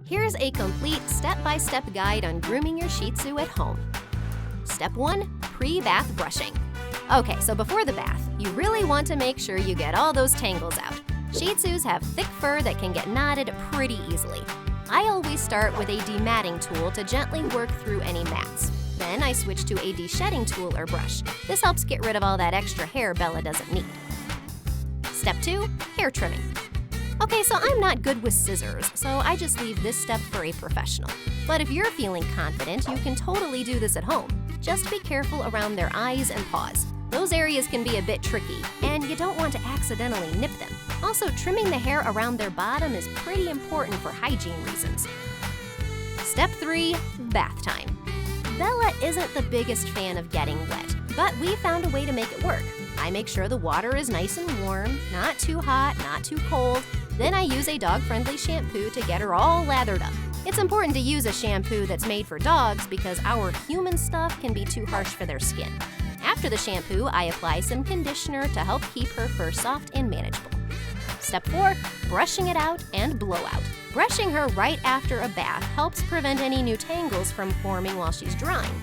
Here's a complete step-by-step guide on grooming your Shih Tzu at home. Step 1. Pre-bath brushing. Okay, so before the bath, you really want to make sure you get all those tangles out. Shih Tzus have thick fur that can get knotted pretty easily. I always start with a dematting tool to gently work through any mats. Then I switch to a de-shedding tool or brush. This helps get rid of all that extra hair Bella doesn't need. Step 2. Hair trimming. Okay, so I'm not good with scissors, so I just leave this step for a professional. But if you're feeling confident, you can totally do this at home. Just be careful around their eyes and paws. Those areas can be a bit tricky, and you don't want to accidentally nip them. Also, trimming the hair around their bottom is pretty important for hygiene reasons. Step 3. Bath time. Bella isn't the biggest fan of getting wet, but we found a way to make it work. I make sure the water is nice and warm, not too hot, not too cold. Then I use a dog-friendly shampoo to get her all lathered up. It's important to use a shampoo that's made for dogs because our human stuff can be too harsh for their skin. After the shampoo, I apply some conditioner to help keep her fur soft and manageable. Step 4. Brushing it out and blowout. Brushing her right after a bath helps prevent any new tangles from forming while she's drying.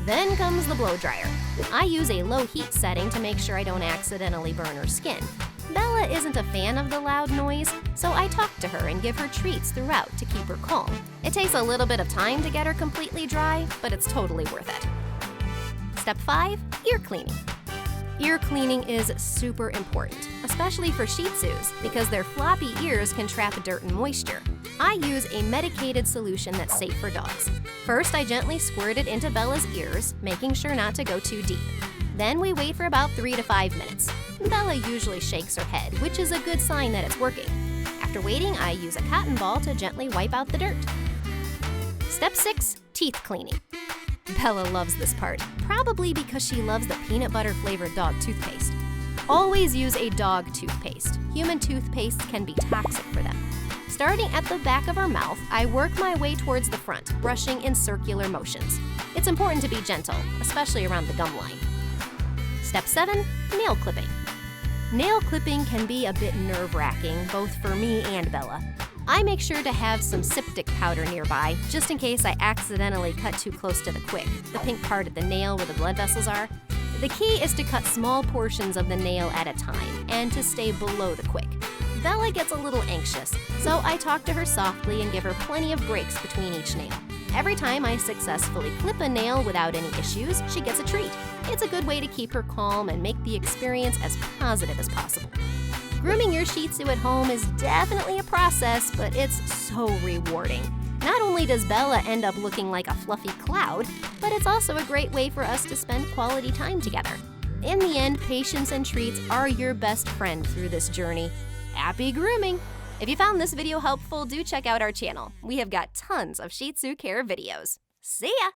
Then comes the blow dryer. I use a low heat setting to make sure I don't accidentally burn her skin. Bella isn't a fan of the loud noise, so I talk to her and give her treats throughout to keep her calm. It takes a little bit of time to get her completely dry, but it's totally worth it. Step 5. Ear cleaning. Ear cleaning is super important, especially for Shih Tzus because their floppy ears can trap dirt and moisture. I use a medicated solution that's safe for dogs. First, I gently squirt it into Bella's ears, making sure not to go too deep. Then we wait for about 3 to 5 minutes. Bella usually shakes her head, which is a good sign that it's working. After waiting, I use a cotton ball to gently wipe out the dirt. Step 6. Teeth cleaning. Bella loves this part, probably because she loves the peanut butter flavored dog toothpaste. Always use a dog toothpaste. Human toothpaste can be toxic for them. Starting at the back of her mouth, I work my way towards the front, brushing in circular motions. It's important to be gentle, especially around the gum line. Step 7. Nail clipping. Nail clipping can be a bit nerve-wracking, both for me and Bella. I make sure to have some septic powder nearby, just in case I accidentally cut too close to the quick, the pink part of the nail where the blood vessels are. The key is to cut small portions of the nail at a time and to stay below the quick. Bella gets a little anxious, so I talk to her softly and give her plenty of breaks between each nail. Every time I successfully clip a nail without any issues, she gets a treat. It's a good way to keep her calm and make the experience as positive as possible. Grooming your Shih Tzu at home is definitely a process, but it's so rewarding. Not only does Bella end up looking like a fluffy cloud, but it's also a great way for us to spend quality time together. In the end, patience and treats are your best friend through this journey. Happy grooming! If you found this video helpful, do check out our channel. We have got tons of Shih Tzu care videos. See ya!